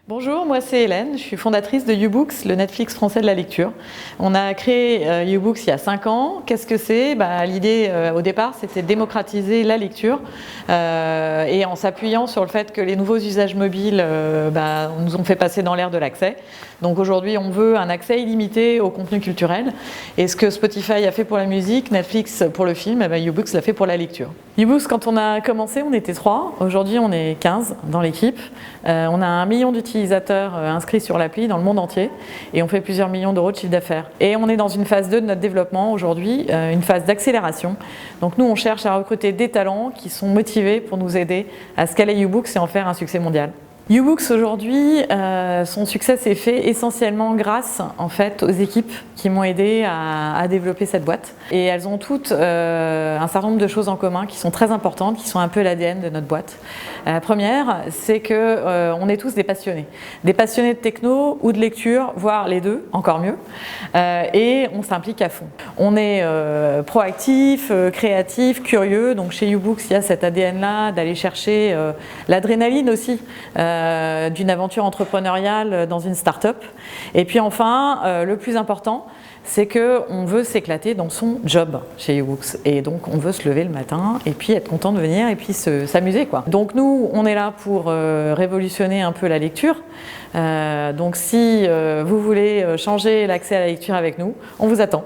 Bonjour, moi c'est Hélène, je suis fondatrice de YouBooks, le Netflix français de la lecture. On a créé YouBooks il y a 5 ans. Qu'est-ce que c'est? L'idée au départ c'était de démocratiser la lecture et en s'appuyant sur le fait que les nouveaux usages mobiles nous ont fait passer dans l'ère de l'accès. Donc aujourd'hui on veut un accès illimité au contenu culturel et ce que Spotify a fait pour la musique, Netflix pour le film, YouBooks l'a fait pour la lecture. YouBooks, quand on a commencé on était 3, aujourd'hui on est 15 dans l'équipe. On a 1 million d'utilisateurs inscrits sur l'appli dans le monde entier et on fait plusieurs millions d'euros de chiffre d'affaires. Et on est dans une phase 2 de notre développement aujourd'hui, une phase d'accélération. Donc nous on cherche à recruter des talents qui sont motivés pour nous aider à scaler YouBooks et en faire un succès mondial. YouBooks aujourd'hui, son succès s'est fait essentiellement grâce en fait aux équipes qui m'ont aidé à développer cette boîte. Et elles ont toutes un certain nombre de choses en commun qui sont très importantes, qui sont un peu l'ADN de notre boîte. La première, c'est que on est tous des passionnés de techno ou de lecture, voire les deux, encore mieux. Et on s'implique à fond. On est proactif, créatif, curieux. Donc chez YouBooks, il y a cet ADN-là d'aller chercher l'adrénaline aussi. D'une aventure entrepreneuriale dans une start-up. Et puis enfin, le plus important, c'est qu'on veut s'éclater dans son job chez YouBooks. Et donc on veut se lever le matin et puis être content de venir et puis s'amuser, quoi. Donc nous, on est là pour révolutionner un peu la lecture. Donc si vous voulez changer l'accès à la lecture avec nous, on vous attend.